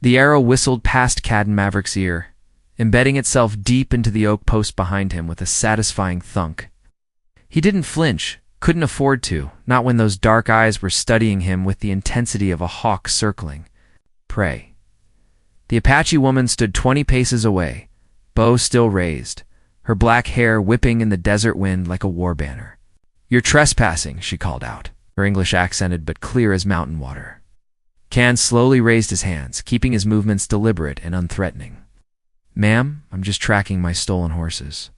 The arrow whistled past Cadden Maverick's ear, embedding itself deep into the oak post behind him with a satisfying thunk. He didn't flinch, couldn't afford to, not when those dark eyes were studying him with the intensity of a hawk circling prey. The Apache woman stood 20 paces away, bow still raised, her black hair whipping in the desert wind like a war banner. "You're trespassing," she called out, her English accented but clear as mountain water. Can slowly raised his hands, keeping his movements deliberate and unthreatening. "Ma'am, I'm just tracking my stolen horses.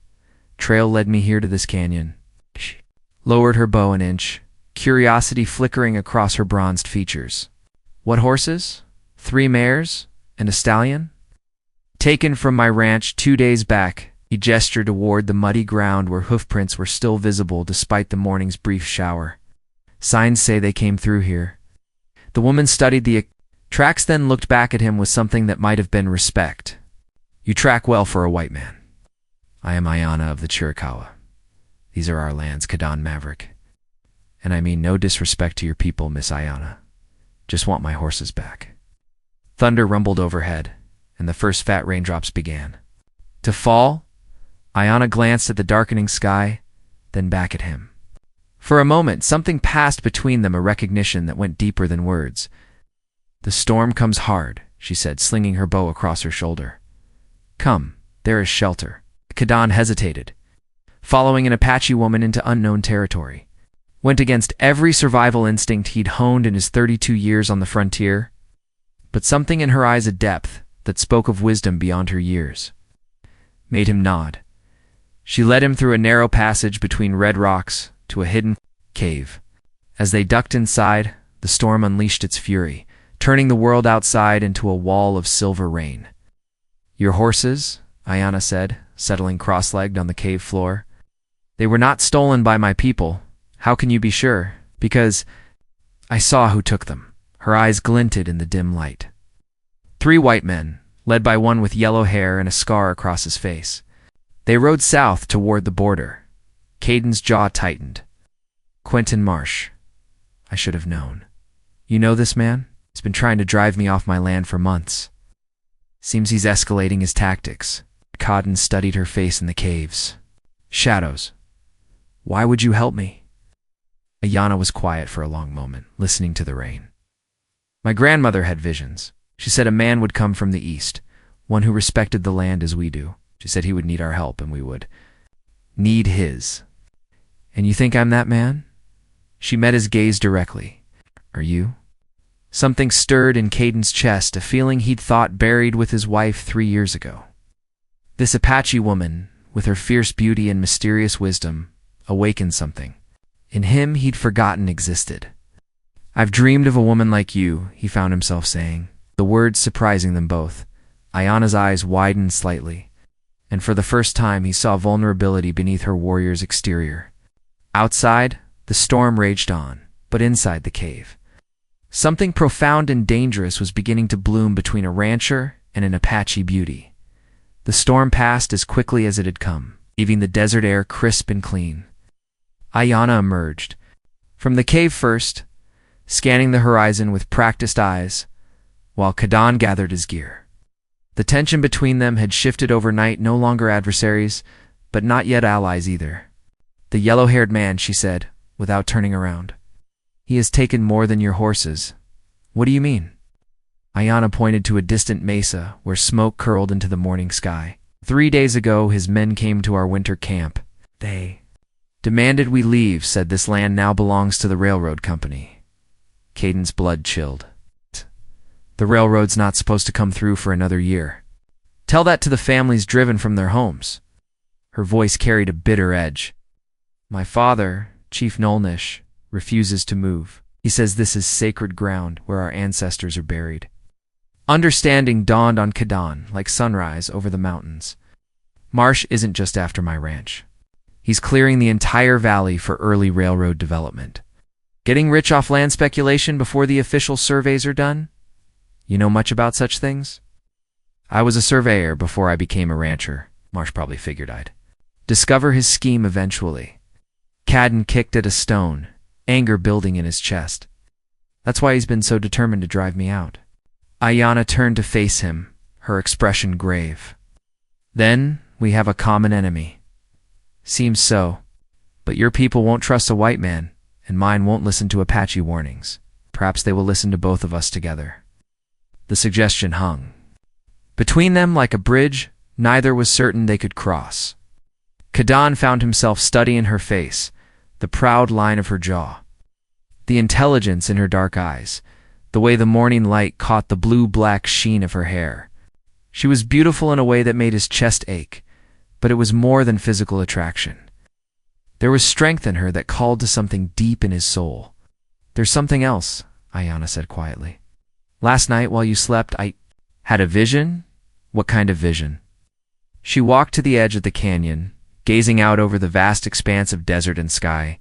Trail led me here to this canyon." She lowered her bow an inch, curiosity flickering across her bronzed features. "What horses? 3 mares and a stallion?" "Taken from my ranch 2 days back." He gestured toward the muddy ground where hoofprints were still visible despite the morning's brief shower. "Signs say they came through here." The woman studied the tracks, then looked back at him with something that might have been respect. "You track well for a white man. I am Ayana of the Chiricahua. These are our lands, Cadden Maverick. And I mean no disrespect to your people, Miss Ayana. Just want my horses back." Thunder rumbled overhead, and the first fat raindrops began to fall. Ayana glanced at the darkening sky, then back at him. For a moment, something passed between them, a recognition that went deeper than words. "The storm comes hard," she said, slinging her bow across her shoulder. "Come, there is shelter." Cadden hesitated, following an Apache woman into unknown territory. Went against every survival instinct he'd honed in his 32 years on the frontier, but something in her eyes, a depth that spoke of wisdom beyond her years, made him nod. She led him through a narrow passage between red rocks to a hidden cave. As they ducked inside, the storm unleashed its fury, turning the world outside into a wall of silver rain. "Your horses?" Ayana said, settling cross-legged on the cave floor. "They were not stolen by my people. How can you be sure?" "Because I saw who took them." Her eyes glinted in the dim light. 3 white men, led by one with yellow hair and a scar across his face. They rode south toward the border. Cadden's jaw tightened. "Quentin Marsh. I should have known. You know this man? He's been trying to drive me off my land for months. Seems he's escalating his tactics." Cadden studied her face in the caves. "Shadows. Why would you help me?" Ayana was quiet for a long moment, listening to the rain. "My grandmother had visions. She said a man would come from the east, one who respected the land as we do. She said he would need our help and we would need his. And you think I'm that man?" She met his gaze directly. "Are you?" Something stirred in Cadden's chest, a feeling he'd thought buried with his wife 3 years ago. This Apache woman, with her fierce beauty and mysterious wisdom, awakened something in him he'd forgotten existed. "I've dreamed of a woman like you," he found himself saying, the words surprising them both. Ayana's eyes widened slightly, and for the first time he saw vulnerability beneath her warrior's exterior. Outside, the storm raged on, but inside the cave, something profound and dangerous was beginning to bloom between a rancher and an Apache beauty. The storm passed as quickly as it had come, leaving the desert air crisp and clean. Ayana emerged from the cave first, scanning the horizon with practiced eyes, while Cadden gathered his gear. The tension between them had shifted overnight, no longer adversaries, but not yet allies either. "The yellow-haired man," she said, without turning around. "He has taken more than your horses." "What do you mean?" Ayana pointed to a distant mesa where smoke curled into the morning sky. 3 days ago, his men came to our winter camp. They demanded we leave, said this land now belongs to the railroad company. Cadden's blood chilled. "The railroad's not supposed to come through for another year. Tell that to the families driven from their homes." Her voice carried a bitter edge. "My father, Chief Nolnish, refuses to move. He says this is sacred ground where our ancestors are buried." Understanding dawned on Cadden like sunrise over the mountains. "Marsh isn't just after my ranch. He's clearing the entire valley for early railroad development. Getting rich off land speculation before the official surveys are done? You know much about such things?" "I was a surveyor before I became a rancher." Marsh probably figured I'd discover his scheme eventually. Cadden kicked at a stone, anger building in his chest. "That's why he's been so determined to drive me out." Ayanna turned to face him, her expression grave. Then we have a common enemy. Seems so. But your people won't trust a white man, and mine won't listen to Apache warnings. Perhaps they will listen to both of us together. The suggestion hung. Between them, like a bridge, neither was certain they could cross. Kadan found himself studying her face, the proud line of her jaw, the intelligence in her dark eyes, the way the morning light caught the blue-black sheen of her hair. She was beautiful in a way that made his chest ache, but it was more than physical attraction. There was strength in her that called to something deep in his soul. There's something else, Ayanna said quietly. Last night while you slept, I had a vision? What kind of vision? She walked to the edge of the canyon, gazing out over the vast expanse of desert and sky.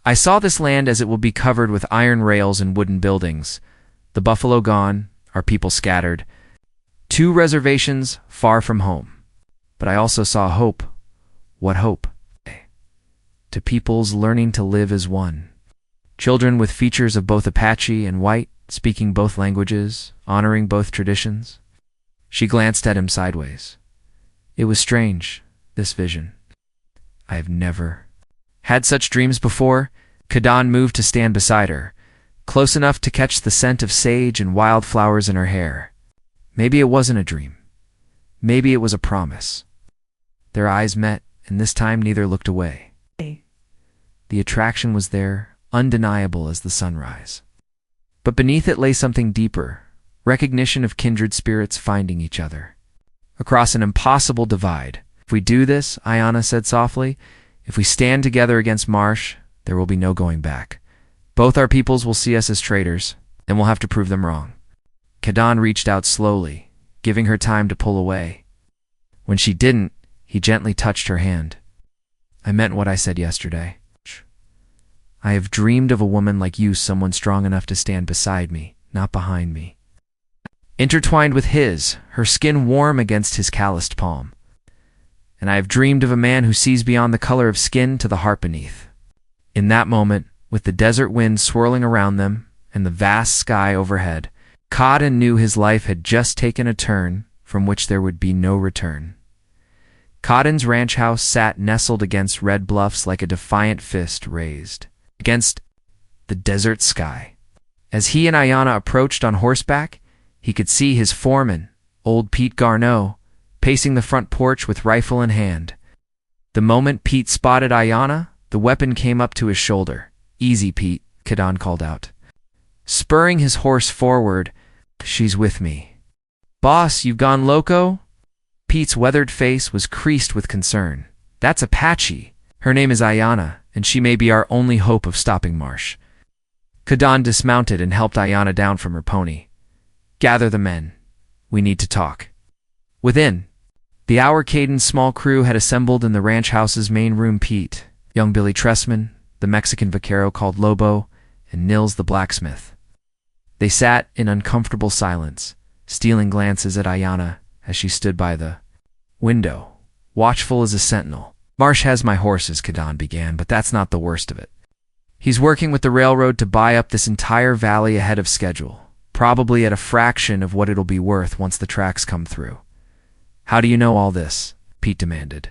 I saw this land as it will be covered with iron rails and wooden buildings, the buffalo gone, our people scattered, 2 reservations far from home. But I also saw hope. What hope? To peoples learning to live as one. Children with features of both Apache and white, speaking both languages, honoring both traditions. She glanced at him sideways. It was strange, this vision. I have never had such dreams before. Kadan moved to stand beside her, close enough to catch the scent of sage and wildflowers in her hair. Maybe it wasn't a dream. Maybe it was a promise. Their eyes met, and this time neither looked away. The attraction was there, undeniable as the sunrise. But beneath it lay something deeper, recognition of kindred spirits finding each other. Across an impossible divide. If we do this, Ayanna said softly, if we stand together against Marsh, there will be no going back. Both our peoples will see us as traitors, and we'll have to prove them wrong. Kadan reached out slowly, giving her time to pull away. When she didn't, he gently touched her hand. I meant what I said yesterday. I have dreamed of a woman like you, someone strong enough to stand beside me, not behind me. Intertwined with his, her skin warm against his calloused palm. And I have dreamed of a man who sees beyond the color of skin to the heart beneath. In that moment, with the desert wind swirling around them and the vast sky overhead, Kadan knew his life had just taken a turn from which there would be no return. Kadan's ranch house sat nestled against red bluffs like a defiant fist raised against the desert sky. As he and Ayanna approached on horseback, he could see his foreman, old Pete Garneau, pacing the front porch with rifle in hand. The moment Pete spotted Ayanna, the weapon came up to his shoulder. Easy, Pete, Kadan called out. Spurring his horse forward, she's with me. Boss, you've gone loco? Pete's weathered face was creased with concern. That's Apache. Her name is Ayanna, and she may be our only hope of stopping Marsh. Kadan dismounted and helped Ayanna down from her pony. Gather the men. We need to talk. Within, the Caden's small crew had assembled in the ranch house's main room. Pete, young Billy Tressman, the Mexican vaquero called Lobo, and Nils the blacksmith. They sat in uncomfortable silence, stealing glances at Ayanna as she stood by the window, watchful as a sentinel. Marsh has my horses, Kadan began, but that's not the worst of it. He's working with the railroad to buy up this entire valley ahead of schedule, probably at a fraction of what it'll be worth once the tracks come through. How do you know all this? Pete demanded.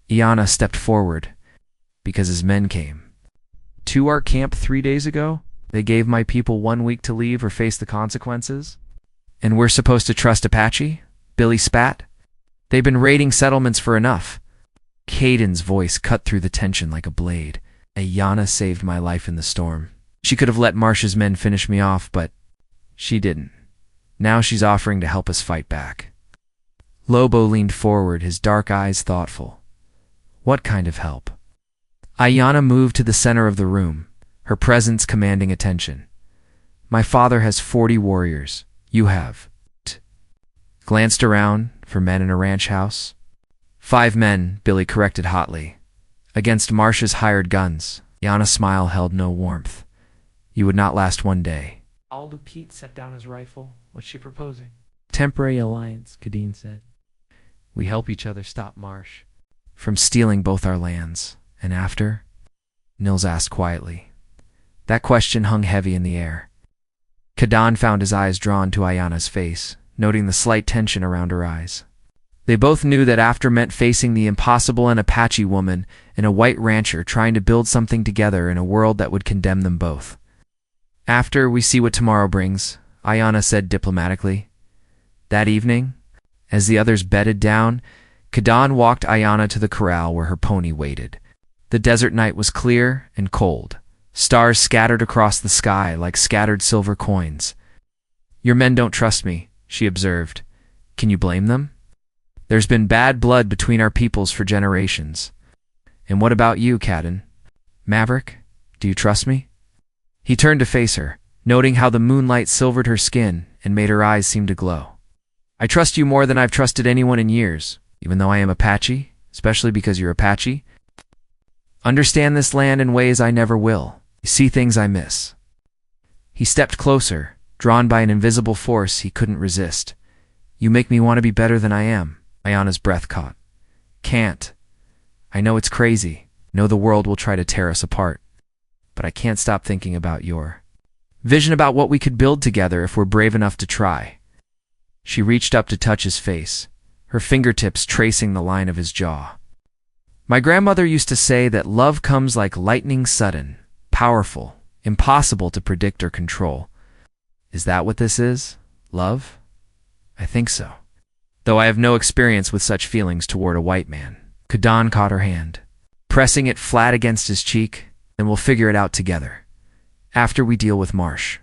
Ayanna stepped forward, because his men came. To our camp 3 days ago, they gave my people 1 week to leave or face the consequences. And we're supposed to trust Apache? Billy spat. They've been raiding settlements for enough. Caden's voice cut through the tension like a blade. Ayanna saved my life in the storm. She could have let Marsh's men finish me off, but she didn't. Now she's offering to help us fight back. Lobo leaned forward, his dark eyes thoughtful. What kind of help? Ayanna moved to the center of the room, her presence commanding attention. My father has 40 warriors. You have. Glanced around for men in a ranch house. 5 men, Billy corrected hotly. Against Marsh's hired guns. Ayanna's smile held no warmth. You would not last 1 day. Aldo Pete set down his rifle. What's she proposing? Temporary alliance, Kadan said. We help each other stop Marsh from stealing both our lands. And after? Nils asked quietly. That question hung heavy in the air. Kadan found his eyes drawn to Ayana's face, noting the slight tension around her eyes. They both knew that after meant facing the impossible, an Apache woman and a white rancher trying to build something together in a world that would condemn them both. "After we see what tomorrow brings," Ayana said diplomatically. That evening, as the others bedded down, Kadan walked Ayana to the corral where her pony waited. The desert night was clear and cold. Stars scattered across the sky like scattered silver coins. "Your men don't trust me," she observed. "Can you blame them? There's been bad blood between our peoples for generations. And what about you, Kadan? Maverick, do you trust me?" He turned to face her, noting how the moonlight silvered her skin and made her eyes seem to glow. "I trust you more than I've trusted anyone in years, even though I am Apache, especially because you're Apache. Understand this land in ways I never will. See things I miss." He stepped closer, drawn by an invisible force he couldn't resist. "You make me want to be better than I am." Ayana's breath caught. "Can't. I know it's crazy. Know the world will try to tear us apart. But I can't stop thinking about your vision about what we could build together if we're brave enough to try." She reached up to touch his face, her fingertips tracing the line of his jaw. "My grandmother used to say that love comes like lightning, sudden, powerful, impossible to predict or control. Is that what this is? Love? I think so. Though I have no experience with such feelings toward a white man." Kadan caught her hand, pressing it flat against his cheek. "And we'll figure it out together. After we deal with Marsh."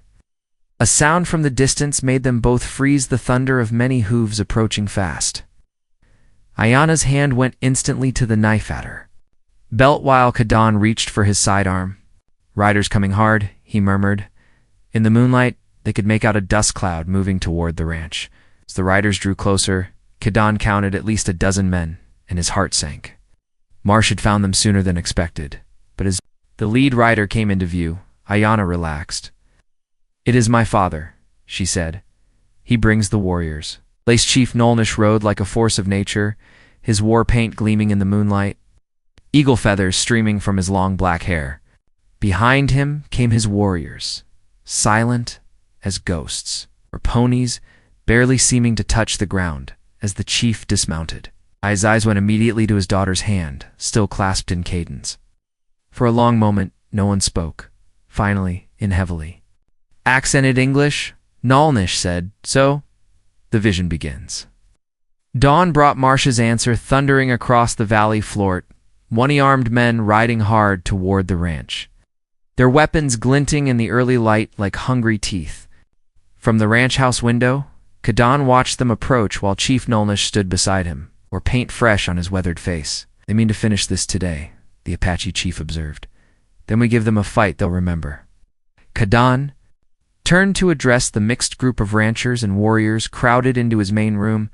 A sound from the distance made them both freeze, the thunder of many hooves approaching fast. Ayana's hand went instantly to the knife at her belt while Kadan reached for his sidearm. "Riders coming hard," he murmured. In the moonlight, they could make out a dust cloud moving toward the ranch. As the riders drew closer, Kadan counted at least a dozen men, and his heart sank. Marsh had found them sooner than expected, but as the lead rider came into view, Ayana relaxed. "It is my father," she said. "He brings the warriors." Lace Chief Nolnish rode like a force of nature, his war paint gleaming in the moonlight, eagle feathers streaming from his long black hair. Behind him came his warriors, silent as ghosts, or ponies, barely seeming to touch the ground as the chief dismounted. His eyes went immediately to his daughter's hand, still clasped in Caden's. For a long moment, no one spoke. Finally, in heavily accented English, Nolnish said, "So, the vision begins." Dawn brought Marsh's answer thundering across the valley floor, 20 armed men riding hard toward the ranch, their weapons glinting in the early light like hungry teeth. From the ranch house window, Kadan watched them approach while Chief Nolnish stood beside him, or paint fresh on his weathered face. "They mean to finish this today," the Apache chief observed. "Then we give them a fight they'll remember." Kadan turned to address the mixed group of ranchers and warriors crowded into his main room.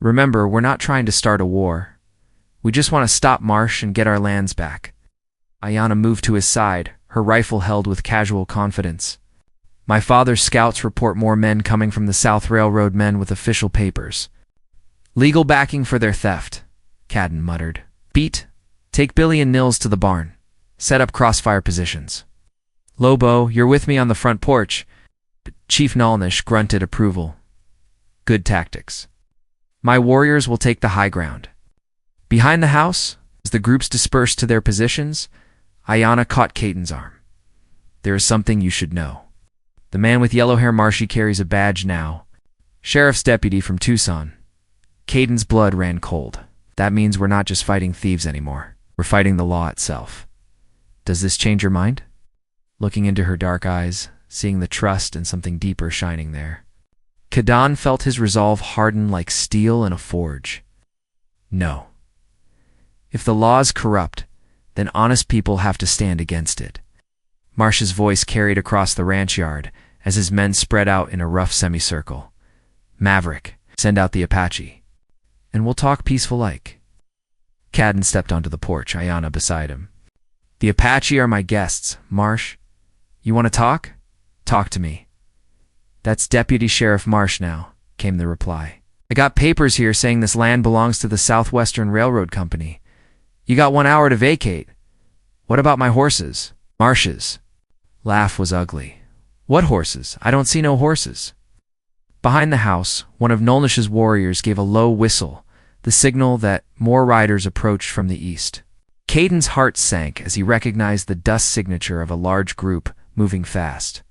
"Remember, we're not trying to start a war. We just want to stop Marsh and get our lands back." Ayana moved to his side, her rifle held with casual confidence. "My father's scouts report more men coming from the South Railroad, men with official papers. Legal backing for their theft," Kadan muttered. "Beat, take Billy and Nils to the barn. Set up crossfire positions. Lobo, you're with me on the front porch." Chief Nolnish grunted approval. "Good tactics. My warriors will take the high ground." Behind the house, as the groups dispersed to their positions, Ayana caught Caden's arm. "There is something you should know. The man with yellow hair, Marshy, carries a badge now. Sheriff's deputy from Tucson." Caden's blood ran cold. "That means we're not just fighting thieves anymore. We're fighting the law itself. Does this change your mind?" Looking into her dark eyes, seeing the trust and something deeper shining there, Kadan felt his resolve harden like steel in a forge. "No. If the law is corrupt, then honest people have to stand against it." Marsh's voice carried across the ranch yard as his men spread out in a rough semicircle. "Maverick, send out the Apache, and we'll talk peaceful like." Kadan stepped onto the porch, Ayana beside him. "The Apache are my guests, Marsh. You want to talk? Talk to me." "That's Deputy Sheriff Marsh now," came the reply. "I got papers here saying this land belongs to the Southwestern Railroad Company. You got 1 hour to vacate. What about my horses?" Marsh's laugh was ugly. What horses? I don't see no horses. Behind the house, one of Nolnish's warriors gave a low whistle, the signal that more riders approached from the east. Caden's heart sank as he recognized the dust signature of a large group moving fast.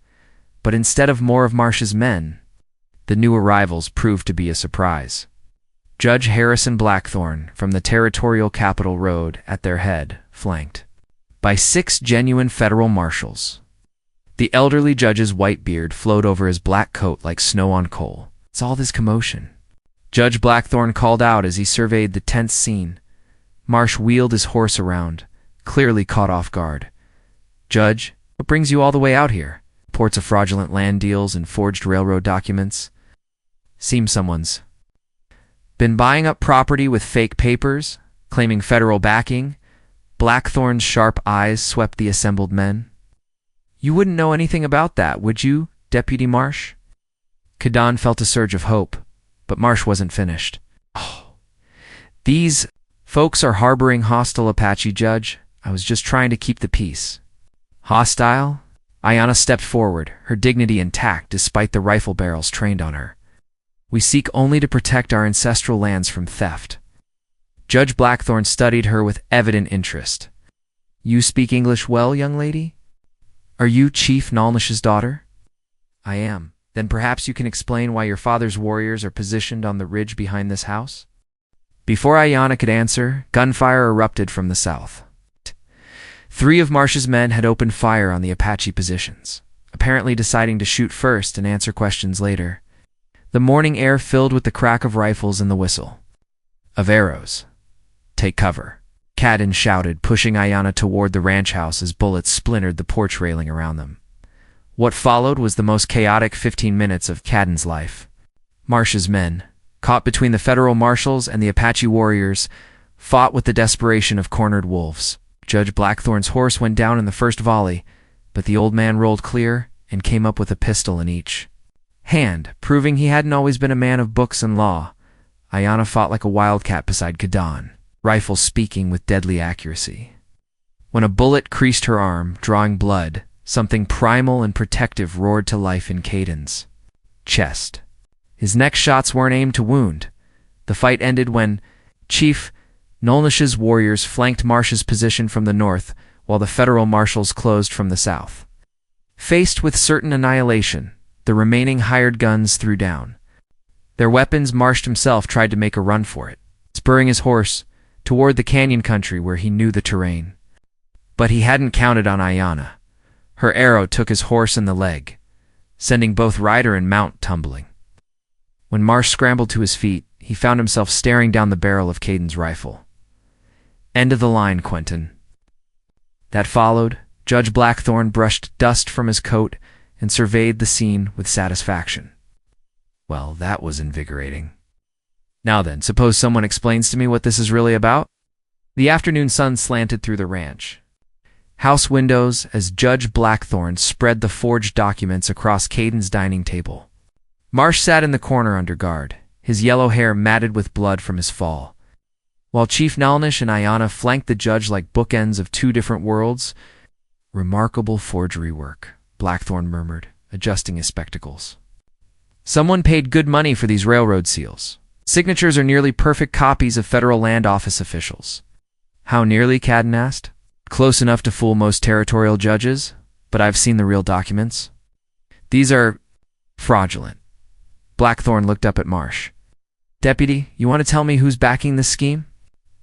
But instead of more of Marsh's men, the new arrivals proved to be a surprise. Judge Harrison Blackthorne from the territorial capital rode at their head, flanked by 6 genuine federal marshals. The elderly judge's white beard flowed over his black coat like snow on coal. "It's all this commotion," Judge Blackthorne called out as he surveyed the tense scene. Marsh wheeled his horse around, clearly caught off guard. "Judge, what brings you all the way out here? Reports of fraudulent land deals and forged railroad documents. Seems someone's been buying up property with fake papers, claiming federal backing." Blackthorne's sharp eyes swept the assembled men. "You wouldn't know anything about that, would you, Deputy Marsh?" Caden felt a surge of hope, but Marsh wasn't finished. "Oh, these folks are harboring hostile Apache, Judge. I was just trying to keep the peace." "Hostile?" Ayanna stepped forward, her dignity intact despite the rifle barrels trained on her. "We seek only to protect our ancestral lands from theft." Judge Blackthorne studied her with evident interest. "You speak English well, young lady? Are you Chief Nolnish's daughter?" "I am." "Then perhaps you can explain why your father's warriors are positioned on the ridge behind this house?" Before Ayanna could answer, gunfire erupted from the south. 3 of Marsh's men had opened fire on the Apache positions, apparently deciding to shoot first and answer questions later. The morning air filled with the crack of rifles and the whistle of arrows. "Take cover," Caden shouted, pushing Ayanna toward the ranch house as bullets splintered the porch railing around them. What followed was the most chaotic 15 minutes of Caden's life. Marsh's men, caught between the federal marshals and the Apache warriors, fought with the desperation of cornered wolves. Judge Blackthorne's horse went down in the first volley, but the old man rolled clear and came up with a pistol in each hand, proving he hadn't always been a man of books and law. Ayanna fought like a wildcat beside Caden, rifle speaking with deadly accuracy. When a bullet creased her arm, drawing blood, something primal and protective roared to life in Caden's chest. His next shots weren't aimed to wound. The fight ended when Chief Nolnish's warriors flanked Marsh's position from the north, while the federal marshals closed from the south. Faced with certain annihilation, the remaining hired guns threw down their weapons. Marsh himself tried to make a run for it, spurring his horse toward the canyon country where he knew the terrain. But he hadn't counted on Ayanna. Her arrow took his horse in the leg, sending both rider and mount tumbling. When Marsh scrambled to his feet, he found himself staring down the barrel of Caden's rifle. "End of the line, Quentin." That followed. Judge Blackthorne brushed dust from his coat and surveyed the scene with satisfaction. "Well, that was invigorating. Now then, suppose someone explains to me what this is really about?" The afternoon sun slanted through the ranch house windows as Judge Blackthorne spread the forged documents across Caden's dining table. Marsh sat in the corner under guard, his yellow hair matted with blood from his fall, while Chief Nolnish and Ayanna flanked the judge like bookends of 2 different worlds. "Remarkable forgery work," Blackthorne murmured, adjusting his spectacles. "Someone paid good money for these railroad seals. Signatures are nearly perfect copies of federal land office officials." "How nearly?" Caden asked. "Close enough to fool most territorial judges, but I've seen the real documents. These are fraudulent." Blackthorne looked up at Marsh. "Deputy, you want to tell me who's backing this scheme?"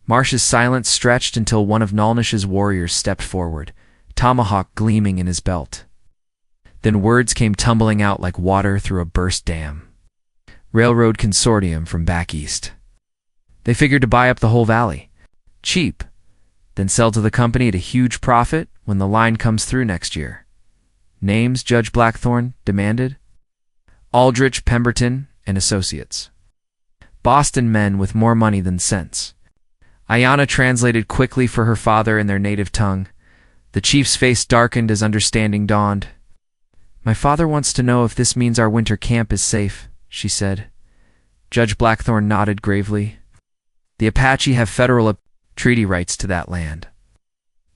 Marsh's silence stretched until one of Nolnish's warriors stepped forward, tomahawk gleaming in his belt. Then words came tumbling out like water through a burst dam. "Railroad consortium from back east. They figured to buy up the whole valley. Cheap. Then sell to the company at a huge profit when the line comes through next year." "Names?" Judge Blackthorne demanded. "Aldrich, Pemberton, and Associates. Boston men with more money than sense." Ayanna translated quickly for her father in their native tongue. The chief's face darkened as understanding dawned. "My father wants to know if this means our winter camp is safe," she said. Judge Blackthorne nodded gravely. "The Apache have federal treaty rights to that land."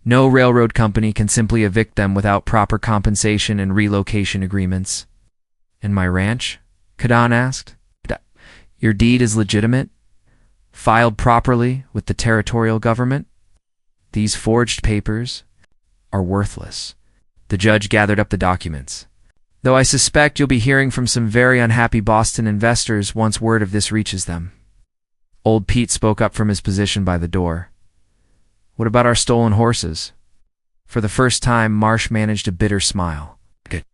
No railroad company can simply evict them without proper compensation and relocation agreements. And my ranch? Kadan asked. Your deed is legitimate? Filed properly with the territorial government? These forged papers are worthless. The judge gathered up the documents. Though I suspect you'll be hearing from some very unhappy Boston investors once word of this reaches them. Old Pete spoke up from his position by the door. What about our stolen horses? For the first time, Marsh managed a bitter smile. Good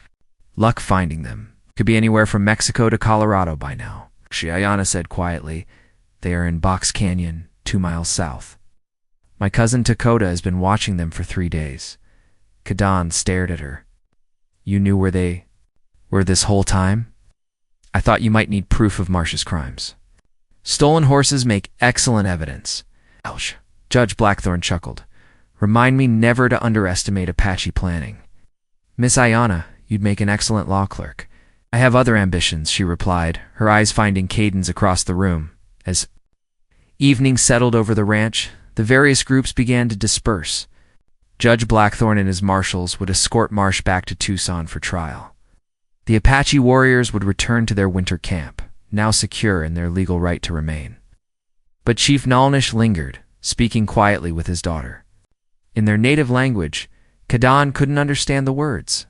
luck finding them. Could be anywhere from Mexico to Colorado by now. Ayana said quietly. They are in Box Canyon, 2 miles south. My cousin Dakota has been watching them for 3 days. Kadan stared at her. You knew where they were this whole time? I thought you might need proof of Marsh's crimes. Stolen horses make excellent evidence. Ouch. Judge Blackthorne chuckled. Remind me never to underestimate Apache planning. Miss Ayana, you'd make an excellent law clerk. I have other ambitions, she replied, her eyes finding Cadence across the room. As evening settled over the ranch, the various groups began to disperse. Judge Blackthorne and his marshals would escort Marsh back to Tucson for trial. The Apache warriors would return to their winter camp, now secure in their legal right to remain. But Chief Nalnish lingered, speaking quietly with his daughter. In their native language, Kadan couldn't understand the words.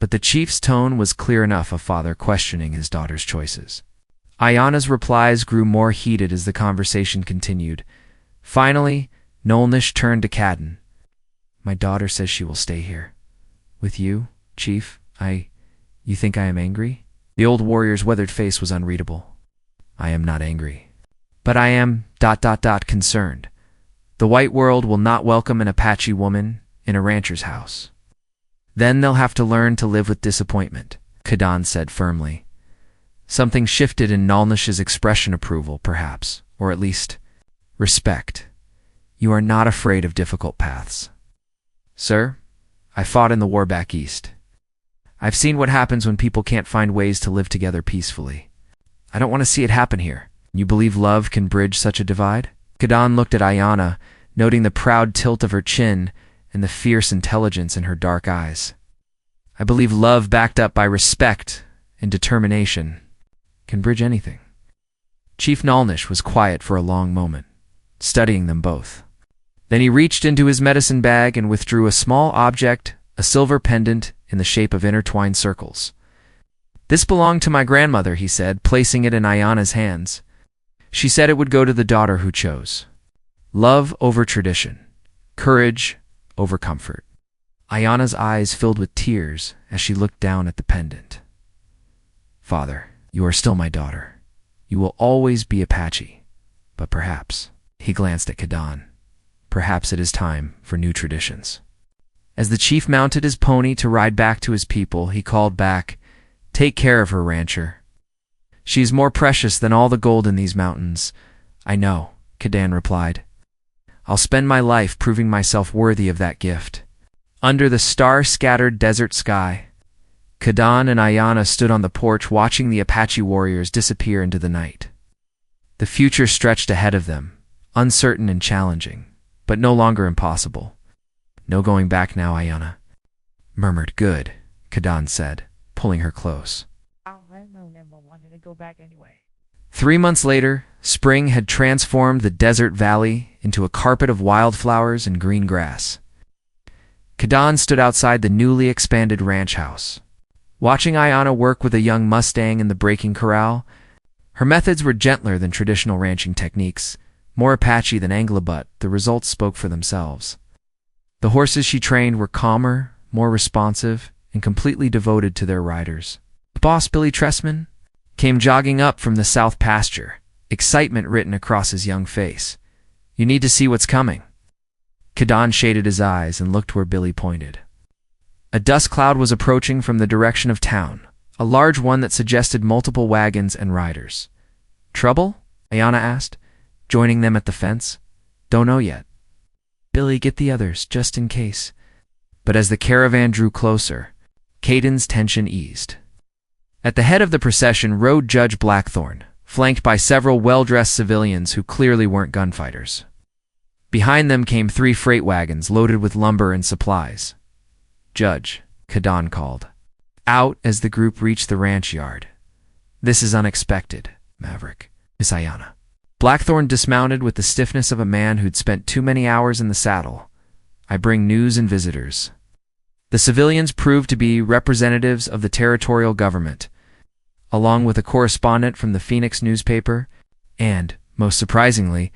But the chief's tone was clear enough, a father questioning his daughter's choices. Ayana's replies grew more heated as the conversation continued. Finally, Nolnish turned to Kadan. My daughter says she will stay here. With you, Chief, You think I am angry? The old warrior's weathered face was unreadable. I am not angry. But I am ... concerned. The white world will not welcome an Apache woman in a rancher's house. Then they'll have to learn to live with disappointment, Kadan said firmly. Something shifted in Nalnish's expression. Approval, perhaps, or at least respect. You are not afraid of difficult paths. Sir, I fought in the war back east. I've seen what happens when people can't find ways to live together peacefully. I don't want to see it happen here. You believe love can bridge such a divide? Kadan looked at Ayana, noting the proud tilt of her chin and the fierce intelligence in her dark eyes. I believe love backed up by respect and determination can bridge anything. Chief Nalnish was quiet for a long moment, studying them both. Then he reached into his medicine bag and withdrew a small object, a silver pendant in the shape of intertwined circles. This belonged to my grandmother, he said, placing it in Ayana's hands. She said it would go to the daughter who chose. Love over tradition. Courage over comfort. Ayana's eyes filled with tears as she looked down at the pendant. Father, you are still my daughter. You will always be Apache. But perhaps, he glanced at Kadan, perhaps it is time for new traditions. As the chief mounted his pony to ride back to his people, he called back, Take care of her, rancher. She is more precious than all the gold in these mountains. I know, Kadan replied. I'll spend my life proving myself worthy of that gift. Under the star-scattered desert sky, Kadan and Ayana stood on the porch watching the Apache warriors disappear into the night. The future stretched ahead of them, uncertain and challenging, but no longer impossible. No going back now, Ayana murmured. Good, Kadan said, pulling her close. I never wanted to go back anyway. 3 months later, spring had transformed the desert valley into a carpet of wildflowers and green grass. Kadan stood outside the newly expanded ranch house. Watching Ayana work with a young Mustang in the breaking corral, her methods were gentler than traditional ranching techniques, more Apache than Anglo, but the results spoke for themselves. The horses she trained were calmer, more responsive, and completely devoted to their riders. Boss Billy Tressman came jogging up from the south pasture, excitement written across his young face. You need to see what's coming. Kadan shaded his eyes and looked where Billy pointed. A dust cloud was approaching from the direction of town, a large one that suggested multiple wagons and riders. Trouble? Ayana asked, joining them at the fence. Don't know yet. Billy, get the others, just in case. But as the caravan drew closer, Caden's tension eased. At the head of the procession rode Judge Blackthorne, flanked by several well-dressed civilians who clearly weren't gunfighters. Behind them came 3 freight wagons loaded with lumber and supplies. "Judge," Kadan called out as the group reached the ranch yard. "This is unexpected, Maverick." Miss Ayana. Blackthorn dismounted with the stiffness of a man who'd spent too many hours in the saddle. "I bring news and visitors." The civilians proved to be representatives of the territorial government, along with a correspondent from the Phoenix newspaper, and, most surprisingly,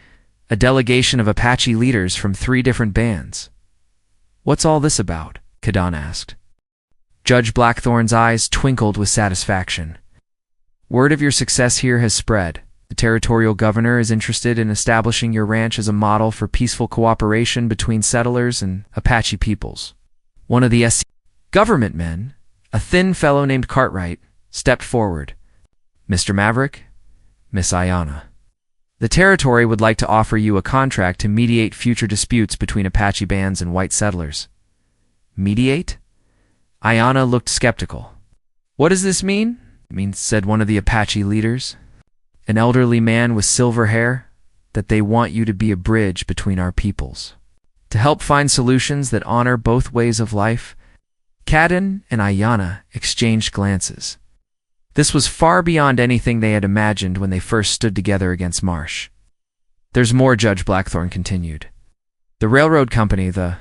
a delegation of Apache leaders from 3 different bands. "What's all this about?" Kadan asked. Judge Blackthorn's eyes twinkled with satisfaction. "Word of your success here has spread. The territorial governor is interested in establishing your ranch as a model for peaceful cooperation between settlers and Apache peoples." One of the government men, a thin fellow named Cartwright, stepped forward. "Mr. Maverick, Miss Ayana. The territory would like to offer you a contract to mediate future disputes between Apache bands and white settlers." "Mediate?" Ayana looked skeptical. "What does this mean?" Said one of the Apache leaders, an elderly man with silver hair, "that they want you to be a bridge between our peoples, to help find solutions that honor both ways of life." Kadan and Ayana exchanged glances. This was far beyond anything they had imagined when they first stood together against Marsh. "There's more," Judge Blackthorn continued. "The railroad company, the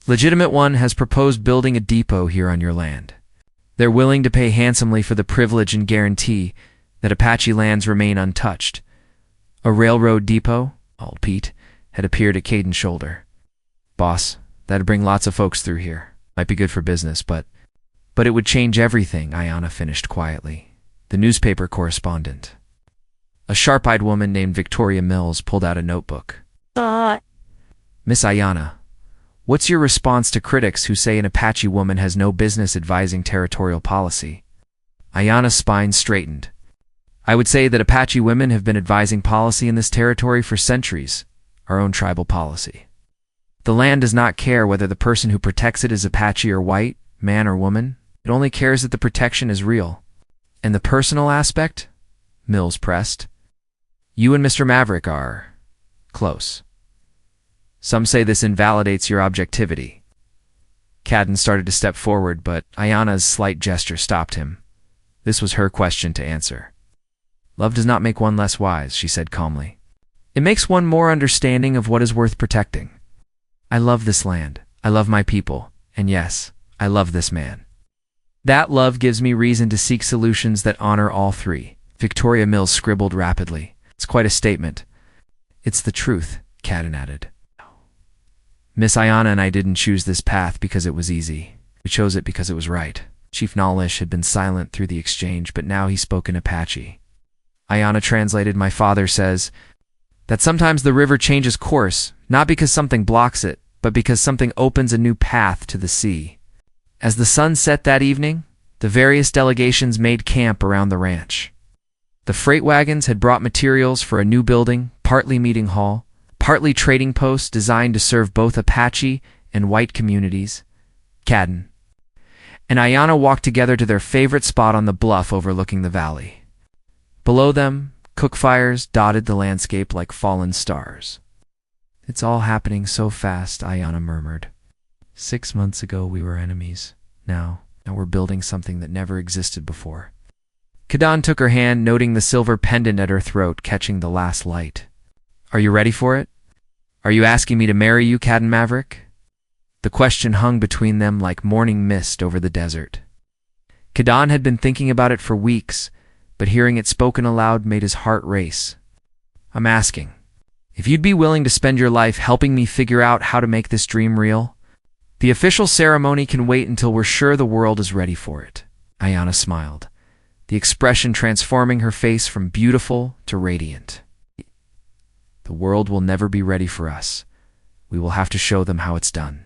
legitimate one, has proposed building a depot here on your land. They're willing to pay handsomely for the privilege and guarantee that Apache lands remain untouched." A railroad depot, old Pete, had appeared at Caden's shoulder. "Boss, that'd bring lots of folks through here. Might be good for business, but it would change everything," Ayana finished quietly. The newspaper correspondent, a sharp-eyed woman named Victoria Mills, pulled out a notebook. "Miss Ayana, what's your response to critics who say an Apache woman has no business advising territorial policy?" Ayana's spine straightened. "I would say that Apache women have been advising policy in this territory for centuries, our own tribal policy. The land does not care whether the person who protects it is Apache or white, man or woman. It only cares that the protection is real." "And the personal aspect?" Mills pressed. "You and Mr. Maverick are close. Some say this invalidates your objectivity." Kadan started to step forward, but Ayana's slight gesture stopped him. This was her question to answer. "Love does not make one less wise," she said calmly. "It makes one more understanding of what is worth protecting. I love this land, I love my people, and yes, I love this man. That love gives me reason to seek solutions that honor all 3. Victoria Mills scribbled rapidly. "It's quite a statement." "It's the truth," Kadan added. "Miss Ayana and I didn't choose this path because it was easy. We chose it because it was right." Chief Nalish had been silent through the exchange, but now he spoke in Apache. Ayana translated. "My father says that sometimes the river changes course, not because something blocks it, but because something opens a new path to the sea." As the sun set that evening, the various delegations made camp around the ranch. The freight wagons had brought materials for a new building, partly meeting hall, partly trading posts designed to serve both Apache and white communities. Kadan and Ayana walked together to their favorite spot on the bluff overlooking the valley. Below them, cook fires dotted the landscape like fallen stars. "It's all happening so fast," Ayana murmured. 6 months ago we were enemies. Now we're building something that never existed before." Kadan took her hand, noting the silver pendant at her throat, catching the last light. "Are you ready for it? Are you asking me to marry you, Kadan Maverick?" The question hung between them like morning mist over the desert. Kadan had been thinking about it for weeks, but hearing it spoken aloud made his heart race. "I'm asking if you'd be willing to spend your life helping me figure out how to make this dream real. The official ceremony can wait until we're sure the world is ready for it." Ayana smiled, the expression transforming her face from beautiful to radiant. "The world will never be ready for us. We will have to show them how it's done."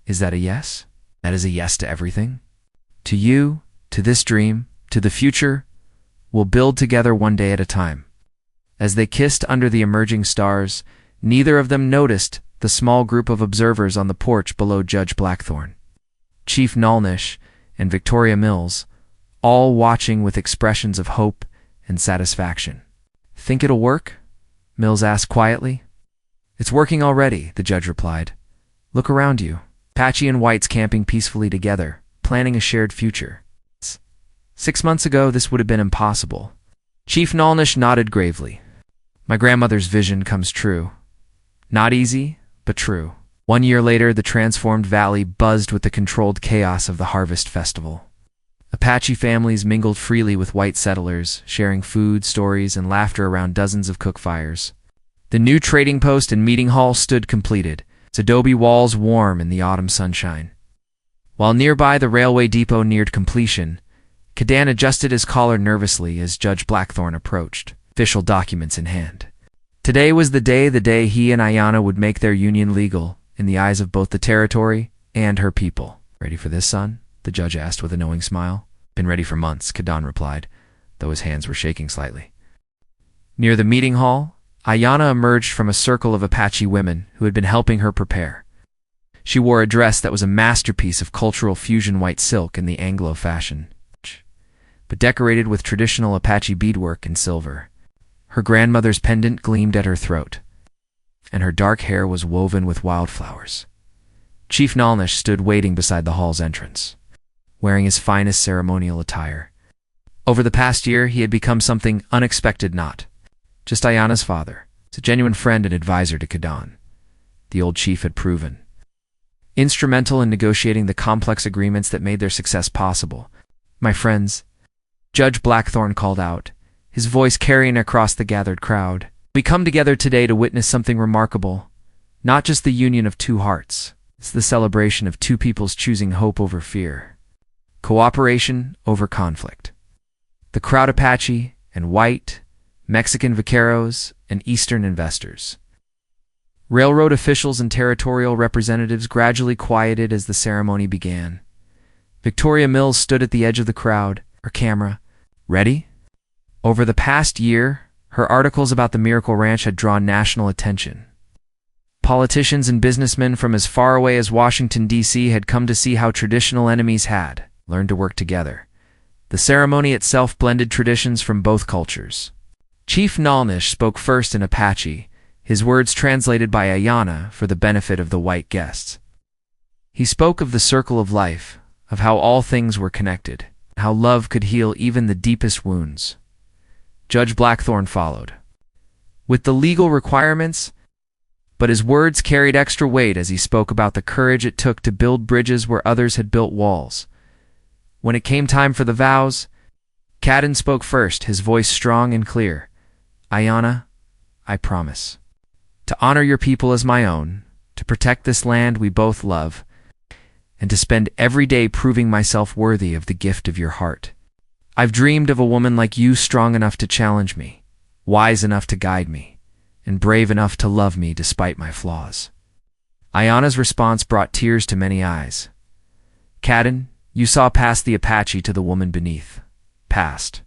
"Is that a yes?" "That is a yes to everything. To you, to this dream, to the future. We'll build together one day at a time." As they kissed under the emerging stars, neither of them noticed the small group of observers on the porch below Judge Blackthorn. Chief Nalnish and Victoria Mills, all watching with expressions of hope and satisfaction. "Think it'll work?" Mills asked quietly. It's working already, the judge replied. Look around you. Apache and whites camping peacefully together, planning a shared future. 6 months ago, this would have been impossible. Chief Nalnish nodded gravely. My grandmother's vision comes true. Not easy, but true. 1 year later, the transformed valley buzzed with the controlled chaos of the harvest festival. Apache families mingled freely with white settlers, sharing food, stories, and laughter around dozens of cook fires. The new trading post and meeting hall stood completed, its adobe walls warm in the autumn sunshine. While nearby the railway depot neared completion, Cadan adjusted his collar nervously as Judge Blackthorne approached, official documents in hand. Today was the day he and Ayanna would make their union legal, in the eyes of both the territory and her people. Ready for this, son? The judge asked with a knowing smile. Been ready for months, Cadan replied, though his hands were shaking slightly. Near the meeting hall, Ayanna emerged from a circle of Apache women who had been helping her prepare. She wore a dress that was a masterpiece of cultural fusion white silk in the Anglo fashion, but decorated with traditional Apache beadwork and silver. Her grandmother's pendant gleamed at her throat, and her dark hair was woven with wildflowers. Chief Nalnish stood waiting beside the hall's entrance, wearing his finest ceremonial attire. Over the past year, he had become something unexpected, not just Ayanna's father, a genuine friend and advisor to Cadan. The old chief had proven instrumental in negotiating the complex agreements that made their success possible. My friends, Judge Blackthorne called out, his voice carrying across the gathered crowd. We come together today to witness something remarkable. Not just the union of two hearts. It's the celebration of two peoples choosing hope over fear. Cooperation over conflict. The crowd Apache and white, Mexican vaqueros, and Eastern investors. Railroad officials and territorial representatives gradually quieted as the ceremony began. Victoria Mills stood at the edge of the crowd, her camera ready. Over the past year, her articles about the Miracle Ranch had drawn national attention. Politicians and businessmen from as far away as Washington, D.C. had come to see how traditional enemies had learned to work together. The ceremony itself blended traditions from both cultures. Chief Nalnish spoke first in Apache, his words translated by Ayanna for the benefit of the white guests. He spoke of the circle of life, of how all things were connected, how love could heal even the deepest wounds. Judge Blackthorne followed, with the legal requirements, but his words carried extra weight as he spoke about the courage it took to build bridges where others had built walls. When it came time for the vows, Cadan spoke first, his voice strong and clear. Ayanna, I promise to honor your people as my own, to protect this land we both love, and to spend every day proving myself worthy of the gift of your heart. I've dreamed of a woman like you, strong enough to challenge me, wise enough to guide me, and brave enough to love me despite my flaws. Ayanna's response brought tears to many eyes. Cadan, you saw past the Apache to the woman beneath, past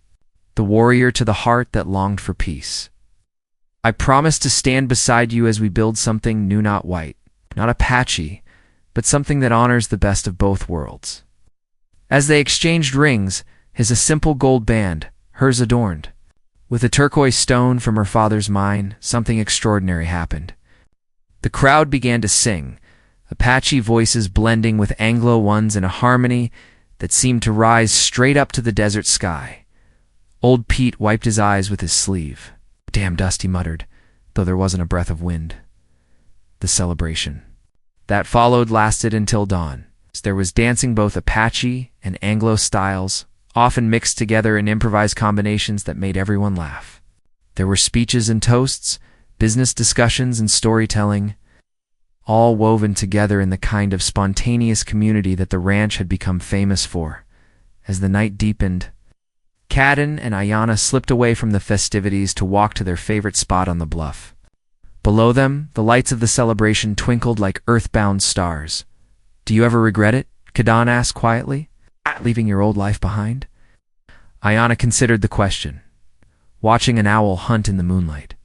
the warrior to the heart that longed for peace. I promise to stand beside you as we build something new, not white, not Apache, but something that honors the best of both worlds. As they exchanged rings, his a simple gold band, hers adorned with a turquoise stone from her father's mine, something extraordinary happened. The crowd began to sing, Apache voices blending with Anglo ones in a harmony that seemed to rise straight up to the desert sky. Old Pete wiped his eyes with his sleeve. Damn dust, he muttered, though there wasn't a breath of wind. The celebration that followed lasted until dawn. There was dancing, both Apache and Anglo styles, often mixed together in improvised combinations that made everyone laugh. There were speeches and toasts, business discussions and storytelling, all woven together in the kind of spontaneous community that the ranch had become famous for. As the night deepened, Cadan and Ayanna slipped away from the festivities to walk to their favorite spot on the bluff. Below them, the lights of the celebration twinkled like earthbound stars. Do you ever regret it? Cadan asked quietly. Leaving your old life behind? Ayanna considered the question, watching an owl hunt in the moonlight.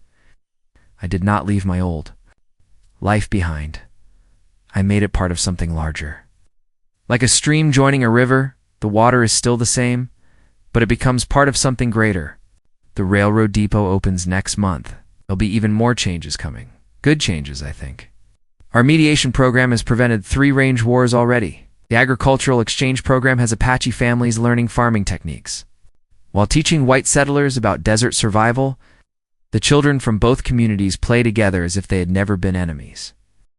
I did not leave my old life behind. I made it part of something larger. Like a stream joining a river, the water is still the same, but it becomes part of something greater. The railroad depot opens next month. There'll be even more changes coming. Good changes, I think. Our mediation program has prevented 3 range wars already. The agricultural exchange program has Apache families learning farming techniques. While teaching white settlers about desert survival, the children from both communities play together as if they had never been enemies.